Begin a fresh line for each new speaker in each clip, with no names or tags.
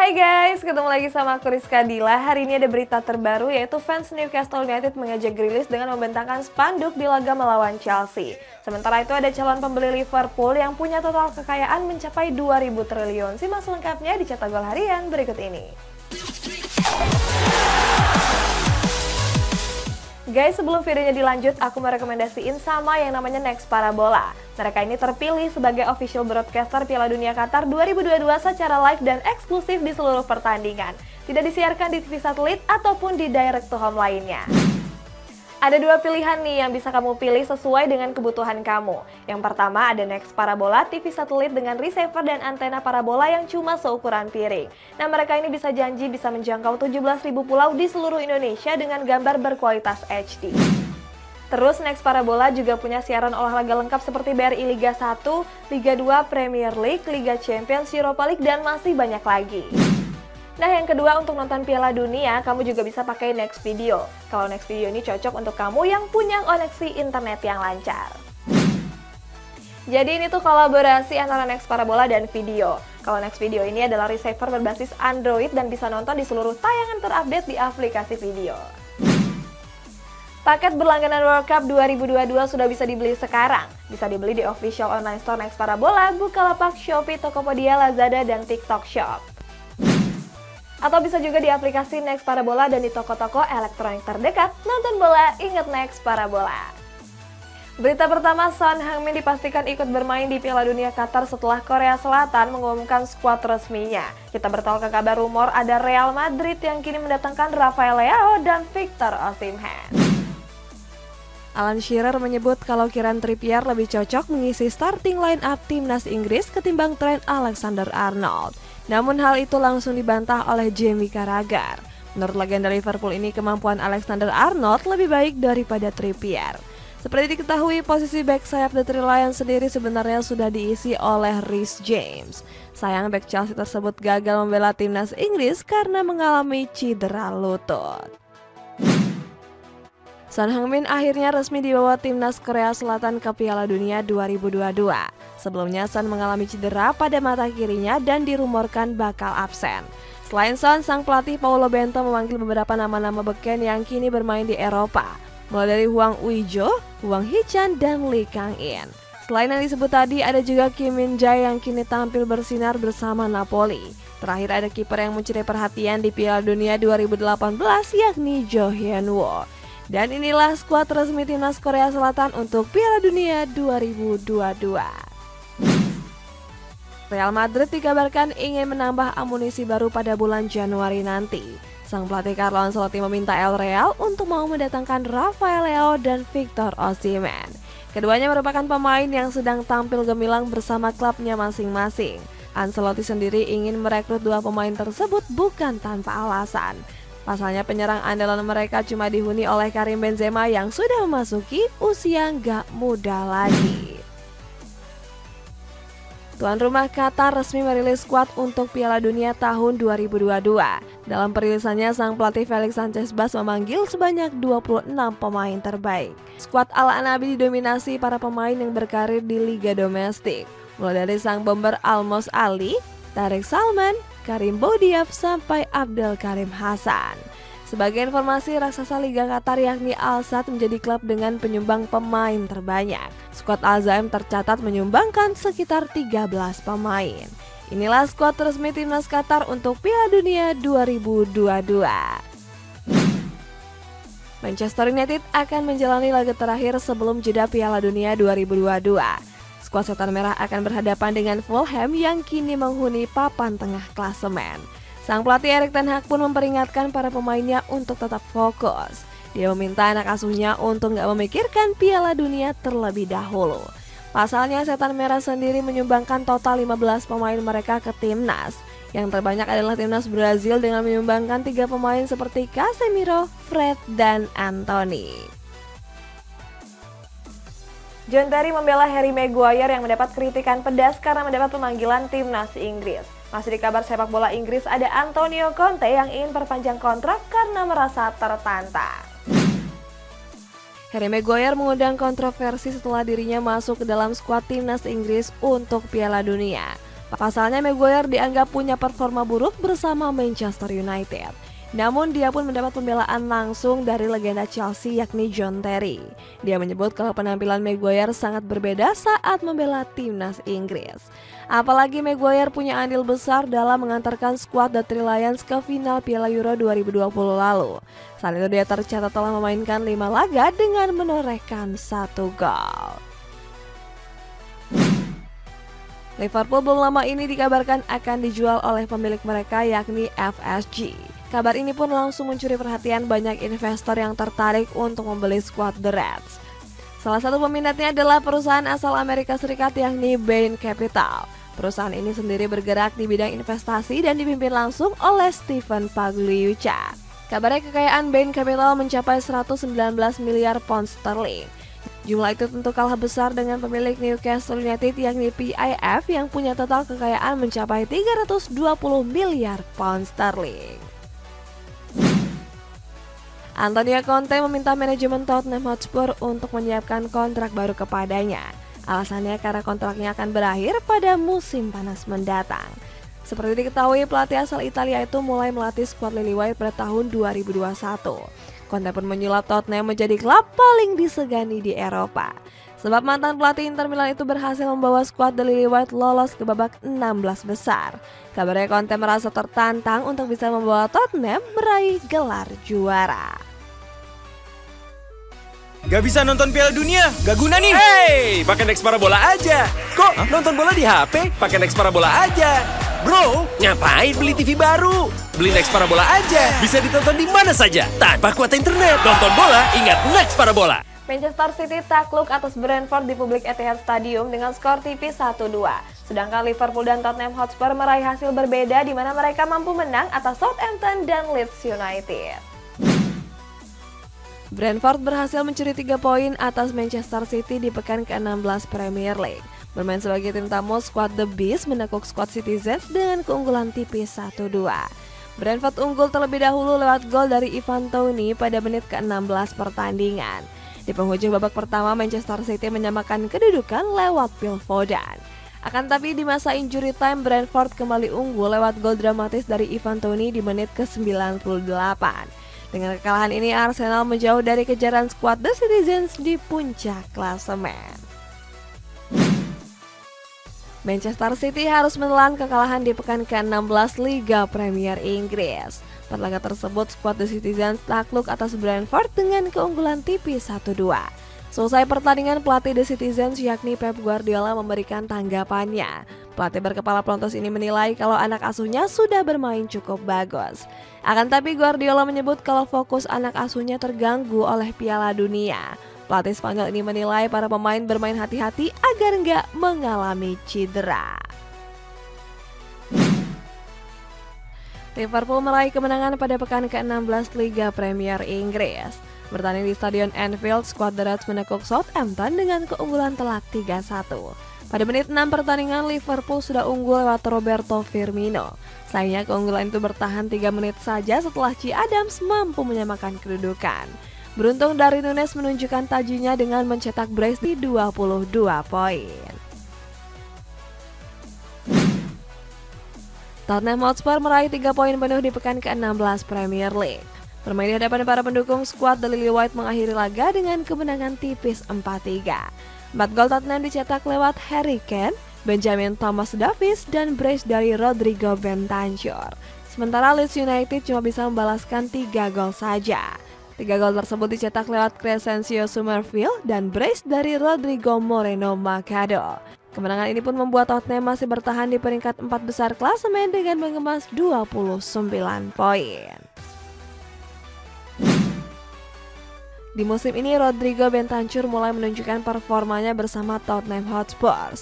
Hai guys, ketemu lagi sama aku Rizka Dila. Hari ini ada berita terbaru yaitu fans Newcastle United mengejek Grealish dengan membentangkan spanduk di laga melawan Chelsea. Sementara itu ada calon pembeli Liverpool yang punya total kekayaan mencapai 2.000 triliun. Simak selengkapnya di Cetak Gol Harian berikut ini. Guys, sebelum videonya dilanjut, aku mau rekomendasiin sama yang namanya Next Parabola. Mereka ini terpilih sebagai official broadcaster Piala Dunia Qatar 2022 secara live dan eksklusif di seluruh pertandingan. Tidak disiarkan di TV satelit ataupun di direct to home lainnya. Ada dua pilihan nih yang bisa kamu pilih sesuai dengan kebutuhan kamu. Yang pertama ada Next Parabola, TV satelit dengan receiver dan antena parabola yang cuma seukuran piring. Nah, mereka ini bisa janji bisa menjangkau 17.000 pulau di seluruh Indonesia dengan gambar berkualitas HD. Terus Next Parabola juga punya siaran olahraga lengkap seperti BRI Liga 1, Liga 2, Premier League, Liga Champions, Europa League, dan masih banyak lagi. Nah, yang kedua untuk nonton Piala Dunia, kamu juga bisa pakai Next Video. Kalau Next Video ini cocok untuk kamu yang punya koneksi internet yang lancar. Jadi ini tuh kolaborasi antara Next Parabola dan Video. Kalau Next Video ini adalah receiver berbasis Android dan bisa nonton di seluruh tayangan terupdate di aplikasi video. Paket berlangganan World Cup 2022 sudah bisa dibeli sekarang. Bisa dibeli di official online store Next Parabola, Bukalapak, Shopee, Tokopedia, Lazada, dan TikTok Shop. Atau bisa juga di aplikasi Next Parabola dan di toko-toko elektronik terdekat. Nonton bola, ingat Next Parabola. Berita pertama, Son Heung-min dipastikan ikut bermain di Piala Dunia Qatar setelah Korea Selatan mengumumkan skuad resminya. Kita bertolak ke kabar rumor ada Real Madrid yang kini mendatangkan Rafael Leao dan Victor Osimhen. Alan Shearer menyebut kalau Kieran Trippier lebih cocok mengisi starting line-up timnas Inggris ketimbang Trent Alexander-Arnold. Namun hal itu langsung dibantah oleh Jamie Carragher. Menurut legenda Liverpool ini, kemampuan Alexander-Arnold lebih baik daripada Trippier. Seperti diketahui, posisi back sayap The Three Lions sendiri sebenarnya sudah diisi oleh Reece James. Sayang back Chelsea tersebut gagal membela timnas Inggris karena mengalami cedera lutut. Son Heung-min akhirnya resmi dibawa timnas Korea Selatan ke Piala Dunia 2022. Sebelumnya Son mengalami cedera pada mata kirinya dan dirumorkan bakal absen. Selain Son, sang pelatih Paulo Bento memanggil beberapa nama-nama beken yang kini bermain di Eropa, mulai dari Hwang Ui-jo, Hwang Hee-chan, dan Lee Kang-in. Selain yang disebut tadi, ada juga Kim Min-jae yang kini tampil bersinar bersama Napoli. Terakhir ada kiper yang mencuri perhatian di Piala Dunia 2018 yakni Jo Hyun-woo. Dan inilah skuad resmi timnas Korea Selatan untuk Piala Dunia 2022. Real Madrid dikabarkan ingin menambah amunisi baru pada bulan Januari nanti. Sang pelatih Carlo Ancelotti meminta El Real untuk mau mendatangkan Rafael Leao dan Victor Osimhen. Keduanya merupakan pemain yang sedang tampil gemilang bersama klubnya masing-masing. Ancelotti sendiri ingin merekrut dua pemain tersebut bukan tanpa alasan. Pasalnya penyerang andalan mereka cuma dihuni oleh Karim Benzema yang sudah memasuki usia nggak muda lagi. Tuan rumah Qatar resmi merilis skuad untuk Piala Dunia tahun 2022. Dalam perilisannya, sang pelatih Felix Sanchez Bas memanggil sebanyak 26 pemain terbaik. Skuad Al-Anabi didominasi para pemain yang berkarir di liga domestik, mulai dari sang bomber Almos Ali, Tarek Salman, Karim Boudiaf, sampai Abdel Karim Hasan. Sebagai informasi, raksasa Liga Qatar yakni Al-Sadd menjadi klub dengan penyumbang pemain terbanyak. Skuad Al-Zaim tercatat menyumbangkan sekitar 13 pemain. Inilah skuad resmi timnas Qatar untuk Piala Dunia 2022. Manchester United akan menjalani laga terakhir sebelum jeda Piala Dunia 2022. Skuad Setan Merah akan berhadapan dengan Fulham yang kini menghuni papan tengah klasemen. Sang pelatih Erik ten Hag pun memperingatkan para pemainnya untuk tetap fokus. Dia meminta anak asuhnya untuk nggak memikirkan Piala Dunia terlebih dahulu. Pasalnya Setan Merah sendiri menyumbangkan total 15 pemain mereka ke timnas. Yang terbanyak adalah timnas Brazil dengan menyumbangkan 3 pemain seperti Casemiro, Fred, dan Anthony. John Terry membela Harry Maguire yang mendapat kritikan pedas karena mendapat pemanggilan timnas Inggris. Masih di kabar sepak bola Inggris, ada Antonio Conte yang ingin perpanjang kontrak karena merasa tertantang. Harry Maguire mengundang kontroversi setelah dirinya masuk ke dalam skuad timnas Inggris untuk Piala Dunia. Pasalnya Maguire dianggap punya performa buruk bersama Manchester United. Namun dia pun mendapat pembelaan langsung dari legenda Chelsea yakni John Terry. Dia menyebut kalau penampilan Maguire sangat berbeda saat membela timnas Inggris. Apalagi Maguire punya andil besar dalam mengantarkan skuad The Three Lions ke final Piala Euro 2020 lalu. Saat itu dia tercatat telah memainkan 5 laga dengan menorehkan 1 gol. Liverpool belum lama ini dikabarkan akan dijual oleh pemilik mereka yakni FSG. Kabar ini pun langsung mencuri perhatian banyak investor yang tertarik untuk membeli skuad The Reds. Salah satu peminatnya adalah perusahaan asal Amerika Serikat yakni Bain Capital. Perusahaan ini sendiri bergerak di bidang investasi dan dipimpin langsung oleh Stephen Pagliuca. Kabarnya kekayaan Bain Capital mencapai 119 miliar pound sterling. Jumlah itu tentu kalah besar dengan pemilik Newcastle United yakni PIF yang punya total kekayaan mencapai 320 miliar pound sterling. Antonio Conte meminta manajemen Tottenham Hotspur untuk menyiapkan kontrak baru kepadanya. Alasannya karena kontraknya akan berakhir pada musim panas mendatang. Seperti diketahui, pelatih asal Italia itu mulai melatih skuad Lily White pada tahun 2021. Conte pun menyulap Tottenham menjadi klub paling disegani di Eropa. Sebab mantan pelatih Inter Milan itu berhasil membawa skuad The Lily White lolos ke babak 16 besar. Kabarnya Conte merasa tertantang untuk bisa membawa Tottenham meraih gelar juara.
Gak bisa nonton Piala Dunia? Gak guna nih.
Hey, pakai Next Parabola aja. Kok nonton bola di HP? Pakai Next Parabola aja. Bro, ngapain beli TV baru? Beli Next Parabola aja. Bisa ditonton di mana saja tanpa kuota internet. Nonton bola, ingat Next Parabola.
Manchester City takluk atas Brentford di Public Etihad Stadium dengan skor tipis 1-2. Sedangkan Liverpool dan Tottenham Hotspur meraih hasil berbeda di mana mereka mampu menang atas Southampton dan Leeds United. Brentford berhasil mencuri 3 poin atas Manchester City di pekan ke-16 Premier League. Bermain sebagai tim tamu, skuad The Beast menekuk skuad Citizens dengan keunggulan tipis 1-2. Brentford unggul terlebih dahulu lewat gol dari Ivan Toney pada menit ke-16 pertandingan. Di penghujung babak pertama, Manchester City menyamakan kedudukan lewat Phil Foden. Akan tapi di masa injury time, Brentford kembali unggul lewat gol dramatis dari Ivan Toney di menit ke-98. Dengan kekalahan ini, Arsenal menjauh dari kejaran skuad The Citizens di puncak klasemen. Manchester City harus menelan kekalahan di pekan ke-16 Liga Premier Inggris. Pada laga tersebut, skuad The Citizens takluk atas Brentford dengan keunggulan tipis 1-2. Selesai pertandingan, pelatih The Citizens yakni Pep Guardiola memberikan tanggapannya. Pelatih berkepala pelontos ini menilai kalau anak asuhnya sudah bermain cukup bagus. Akan tapi Guardiola menyebut kalau fokus anak asuhnya terganggu oleh Piala Dunia. Pelatih Spanyol ini menilai para pemain bermain hati-hati agar nggak mengalami cedera. Liverpool meraih kemenangan pada pekan ke-16 Liga Premier Inggris. Bertanding di Stadion Anfield, skuad The Reds menekuk Southampton dengan keunggulan telak 3-1. Pada menit 6 pertandingan, Liverpool sudah unggul lewat Roberto Firmino. Sayangnya keunggulan itu bertahan 3 menit saja setelah Ci Adams mampu menyamakan kedudukan. Beruntung Darwin Núñez menunjukkan tajinya dengan mencetak brace di 22 poin. Tottenham Hotspur meraih 3 poin penuh di pekan ke-16 Premier League. Bermain di hadapan para pendukung, skuad The Lily White mengakhiri laga dengan kemenangan tipis 4-3. 4 gol Tottenham dicetak lewat Harry Kane, Benjamin Thomas Davies, dan brace dari Rodrigo Bentancur. Sementara Leeds United cuma bisa membalaskan 3 gol saja. 3 gol tersebut dicetak lewat Crescencio Summerfield dan brace dari Rodrigo Moreno Machado. Kemenangan ini pun membuat Tottenham masih bertahan di peringkat 4 besar klasemen dengan mengemas 29 poin. Di musim ini, Rodrigo Bentancur mulai menunjukkan performanya bersama Tottenham Hotspur.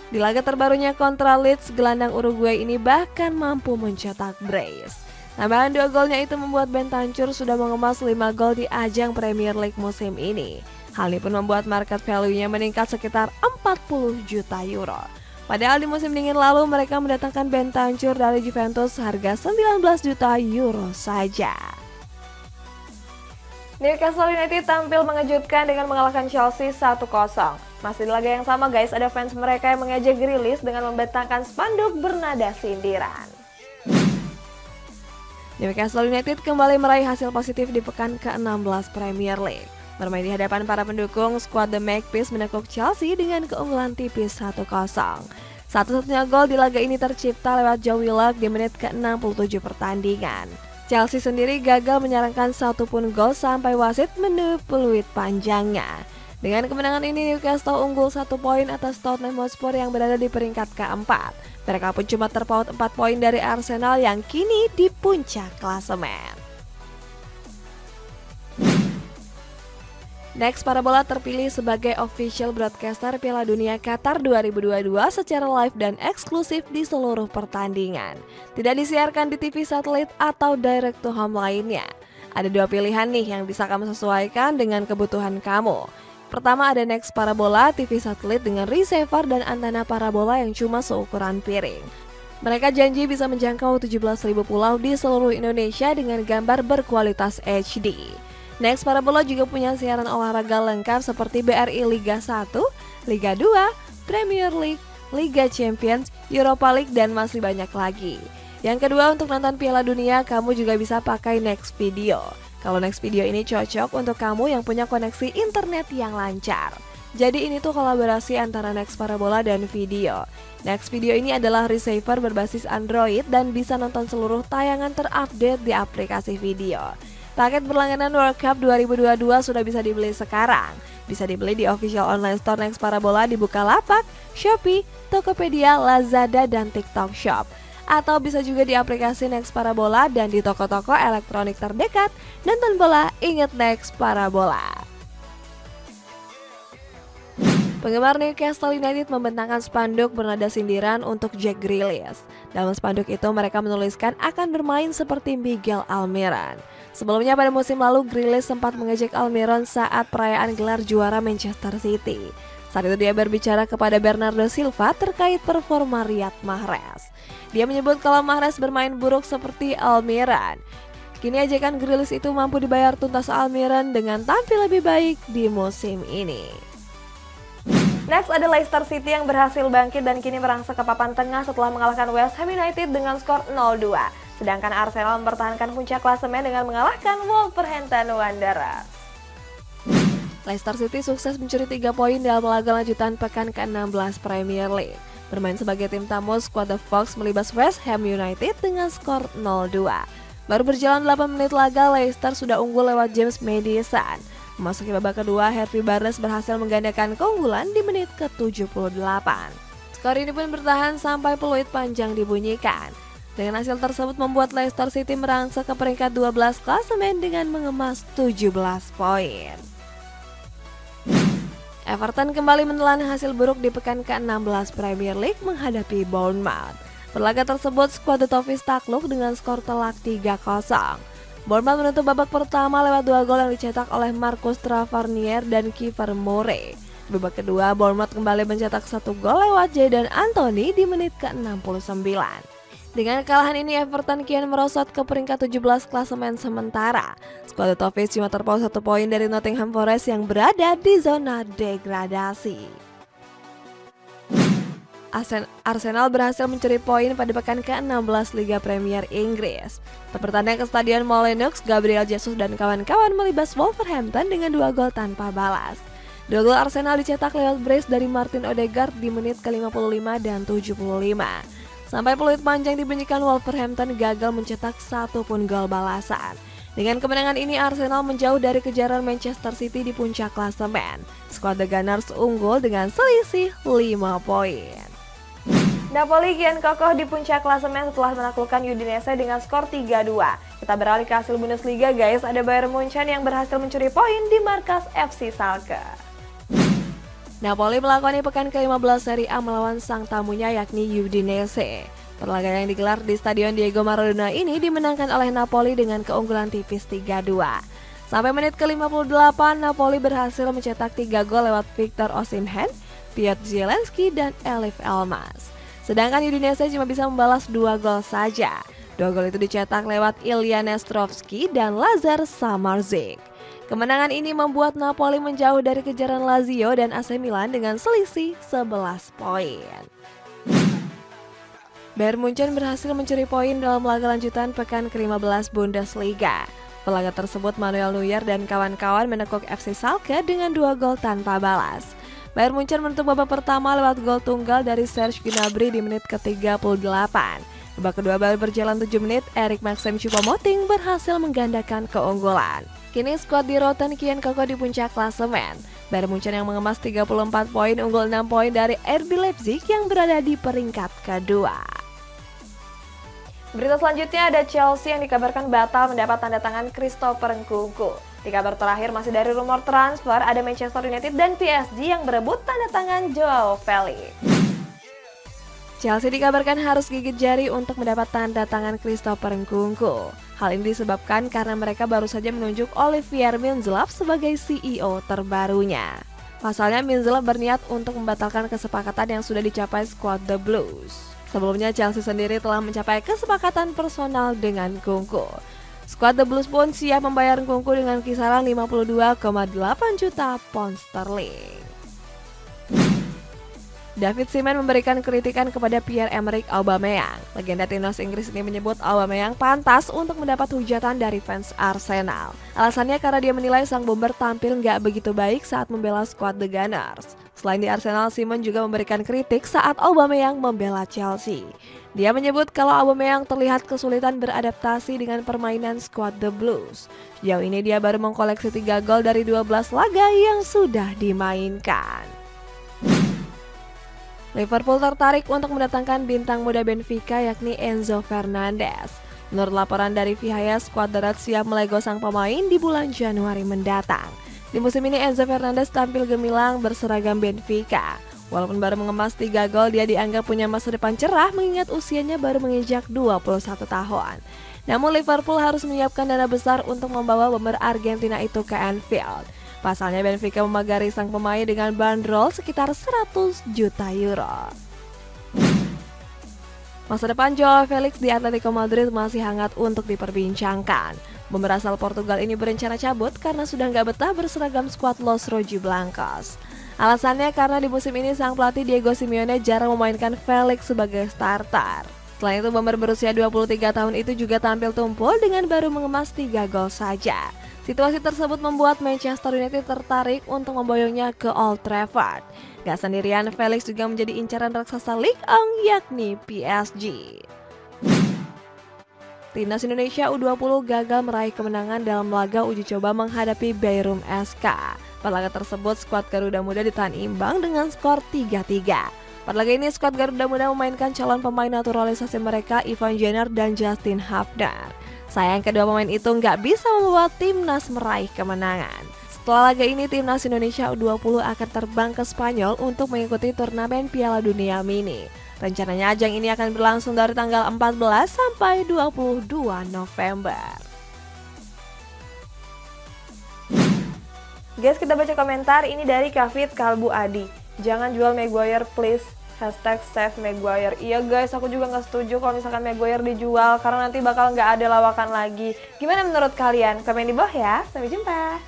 Di laga terbarunya kontra Leeds, gelandang Uruguay ini bahkan mampu mencetak brace. Tambahan 2 golnya itu membuat Bentancur sudah mengemas 5 gol di ajang Premier League musim ini. Hal ini pun membuat market value-nya meningkat sekitar 40 juta euro. Padahal di musim dingin lalu mereka mendatangkan Bentancur dari Juventus harga 19 juta euro saja. Newcastle United tampil mengejutkan dengan mengalahkan Chelsea 1-0. Masih di laga yang sama guys, ada fans mereka yang mengejek Grealish dengan membentangkan spanduk bernada sindiran. Newcastle United kembali meraih hasil positif di pekan ke-16 Premier League. Bermain di hadapan para pendukung, skuad The Magpies menekuk Chelsea dengan keunggulan tipis 1-0. Satu-satunya gol di laga ini tercipta lewat Joe Willock di menit ke-67 pertandingan. Chelsea sendiri gagal menyerangkan satu pun gol sampai wasit meniup peluit panjangnya. Dengan kemenangan ini Newcastle unggul 1 poin atas Tottenham Hotspur yang berada di peringkat keempat. Mereka pun cuma terpaut 4 poin dari Arsenal yang kini di puncak klasemen. Next Parabola terpilih sebagai official broadcaster Piala Dunia Qatar 2022 secara live dan eksklusif di seluruh pertandingan. Tidak disiarkan di TV satelit atau direct to home lainnya. Ada 2 pilihan nih yang bisa kamu sesuaikan dengan kebutuhan kamu. Pertama ada Next Parabola, TV satelit dengan receiver dan antena parabola yang cuma seukuran piring. Mereka janji bisa menjangkau 17.000 pulau di seluruh Indonesia dengan gambar berkualitas HD. Next Parabola juga punya siaran olahraga lengkap seperti BRI Liga 1, Liga 2, Premier League, Liga Champions, Europa League, dan masih banyak lagi. Yang kedua, untuk nonton Piala Dunia, kamu juga bisa pakai Next Video. Kalau Next Video ini cocok untuk kamu yang punya koneksi internet yang lancar. Jadi ini tuh kolaborasi antara Next Parabola dan Video. Next Video ini adalah receiver berbasis Android dan bisa nonton seluruh tayangan terupdate di aplikasi video. Paket berlangganan World Cup 2022 sudah bisa dibeli sekarang. Bisa dibeli di official online store Next Parabola di Bukalapak, Shopee, Tokopedia, Lazada, dan TikTok Shop. Atau bisa juga di aplikasi Next Parabola dan di toko-toko elektronik terdekat. Nonton bola, ingat Next Parabola. Penggemar Newcastle United membentangkan spanduk bernada sindiran untuk Jack Grealish. Dalam spanduk itu mereka menuliskan akan bermain seperti Miguel Almiron. Sebelumnya pada musim lalu Grealish sempat mengejek Almiron saat perayaan gelar juara Manchester City. Saat itu dia berbicara kepada Bernardo Silva terkait performa Riyad Mahrez. Dia menyebut kalau Mahrez bermain buruk seperti Almiron. Kini ajakan Grealish itu mampu dibayar tuntas Almiron dengan tampil lebih baik di musim ini. Next ada Leicester City yang berhasil bangkit dan kini merangsek ke papan tengah setelah mengalahkan West Ham United dengan skor 0-2. Sedangkan Arsenal mempertahankan puncak klasemen dengan mengalahkan Wolverhampton Wanderers. Leicester City sukses mencuri 3 poin dalam laga lanjutan pekan ke-16 Premier League. Bermain sebagai tim tamu, skuad The Fox melibas West Ham United dengan skor 0-2. Baru berjalan 8 menit laga, Leicester sudah unggul lewat James Maddison. Memasuki babak kedua, Harvey Barnes berhasil menggandakan keunggulan di menit ke-78. Skor ini pun bertahan sampai peluit panjang dibunyikan. Dengan hasil tersebut membuat Leicester City merangsek ke peringkat 12 klasemen dengan mengemas 17 poin. Everton kembali menelan hasil buruk di pekan ke-16 Premier League menghadapi Bournemouth. Perlaga tersebut, skuad The Toffees takluk dengan skor telak 3-0. Bournemouth menutup babak pertama lewat 2 gol yang dicetak oleh Marcus Tavernier dan Kiefer Moore. Di babak kedua, Bournemouth kembali mencetak 1 gol lewat Jadon Anthony di menit ke-69. Dengan kekalahan ini, Everton kian merosot ke peringkat 17 klasemen sementara. Skuad The Toffees cuma terpaut 1 poin dari Nottingham Forest yang berada di zona degradasi. Arsenal berhasil mencuri poin pada pekan ke-16 Liga Premier Inggris. Bertandang ke Stadion Molineux, Gabriel Jesus dan kawan-kawan melibas Wolverhampton dengan 2 gol tanpa balas. 2 gol Arsenal dicetak lewat brace dari Martin Odegaard di menit ke-55 dan 75. Sampai peluit panjang dibunyikan, Wolverhampton gagal mencetak 1 pun gol balasan. Dengan kemenangan ini, Arsenal menjauh dari kejaran Manchester City di puncak klasemen. Skuad The Gunners unggul dengan selisih 5 poin. Napoli kian kokoh di puncak klasemen setelah menaklukkan Udinese dengan skor 3-2. Kita beralih ke hasil Bundesliga guys, ada Bayern Munchen yang berhasil mencuri poin di markas FC Schalke. Napoli melakoni pekan ke-15 Serie A melawan sang tamunya yakni Udinese. Perlaga yang digelar di Stadion Diego Maradona ini dimenangkan oleh Napoli dengan keunggulan tipis 3-2. Sampai menit ke-58, Napoli berhasil mencetak 3 gol lewat Victor Osimhen, Piotr Zielinski, dan Elif Elmas. Sedangkan Udinese cuma bisa membalas 2 gol saja. 2 gol itu dicetak lewat Ilya Nestrovski dan Lazar Samardzic. Kemenangan ini membuat Napoli menjauh dari kejaran Lazio dan AC Milan dengan selisih 11 poin. Bayern Munchen berhasil mencuri poin dalam laga lanjutan pekan ke-15 Bundesliga. Pelaga tersebut Manuel Neuer dan kawan-kawan menekuk FC Schalke dengan 2 gol tanpa balas. Bayern Munchen menutup babak pertama lewat gol tunggal dari Serge Gnabry di menit ke-38. Babak kedua baru berjalan 7 menit, Erik Maxim Choupo-Moting berhasil menggandakan keunggulan. Kini skuad di Rotten kian kokoh di puncak klasemen. Bayern Munchen yang mengemas 34 poin unggul 6 poin dari RB Leipzig yang berada di peringkat kedua. Berita selanjutnya ada Chelsea yang dikabarkan batal mendapat tanda tangan Christopher Nkunku. Di kabar terakhir masih dari rumor transfer, ada Manchester United dan PSG yang berebut tanda tangan Joao Felix. Chelsea dikabarkan harus gigit jari untuk mendapat tanda tangan Christopher Nkunku. Hal ini disebabkan karena mereka baru saja menunjuk Olivier Minzlaff sebagai CEO terbarunya. Pasalnya Minzlaff berniat untuk membatalkan kesepakatan yang sudah dicapai skuad The Blues. Sebelumnya Chelsea sendiri telah mencapai kesepakatan personal dengan Nkunku. Skuad The Blues pun siap membayar Nkunku dengan kisaran 52,8 juta pound sterling. David Seaman memberikan kritikan kepada Pierre-Emerick Aubameyang. Legenda timnas Inggris ini menyebut Aubameyang pantas untuk mendapat hujatan dari fans Arsenal. Alasannya karena dia menilai sang bomber tampil nggak begitu baik saat membela skuad The Gunners. Selain di Arsenal, Seaman juga memberikan kritik saat Aubameyang membela Chelsea. Dia menyebut kalau Aubameyang terlihat kesulitan beradaptasi dengan permainan skuad The Blues. Sejauh ini dia baru mengkoleksi 3 gol dari 12 laga yang sudah dimainkan. Liverpool tertarik untuk mendatangkan bintang muda Benfica yakni Enzo Fernandez. Menurut laporan dari Vihaya, skuad The Reds siap melego sang pemain di bulan Januari mendatang. Di musim ini Enzo Fernandez tampil gemilang berseragam Benfica. Walaupun baru mengemas 3 gol, dia dianggap punya masa depan cerah mengingat usianya baru menginjak 21 tahun. Namun Liverpool harus menyiapkan dana besar untuk membawa bomber Argentina itu ke Anfield. Pasalnya Benfica memagari sang pemain dengan bandrol sekitar 100 juta euro. Masa depan Joao Felix di Atletico Madrid masih hangat untuk diperbincangkan. Bomber asal Portugal ini berencana cabut karena sudah nggak betah berseragam skuad Los Rojiblancos. Alasannya karena di musim ini sang pelatih Diego Simeone jarang memainkan Felix sebagai starter. Selain itu, bomber berusia 23 tahun itu juga tampil tumpul dengan baru mengemas 3 gol saja. Situasi tersebut membuat Manchester United tertarik untuk memboyongnya ke Old Trafford. Gak sendirian, Felix juga menjadi incaran raksasa Ligue 1 yakni PSG. Timnas Indonesia U20 gagal meraih kemenangan dalam laga uji coba menghadapi Beirum SK. Pada laga tersebut, skuad Garuda Muda ditahan imbang dengan skor 3-3. Pada laga ini, skuad Garuda Muda memainkan calon pemain naturalisasi mereka Ivan Jenner dan Justin Hafner. Sayang kedua pemain itu nggak bisa membawa timnas meraih kemenangan. Setelah laga ini, timnas Indonesia U20 akan terbang ke Spanyol untuk mengikuti turnamen Piala Dunia Mini. Rencananya ajang ini akan berlangsung dari tanggal 14 sampai 22 November. Guys, kita baca komentar ini dari Kavit Kalbu Adi. Jangan jual Maguire please. #save Maguire. Iya guys, aku juga nggak setuju kalau misalkan Maguire dijual karena nanti bakal nggak ada lawakan lagi. Gimana menurut kalian? Komen di bawah ya. Sampai jumpa.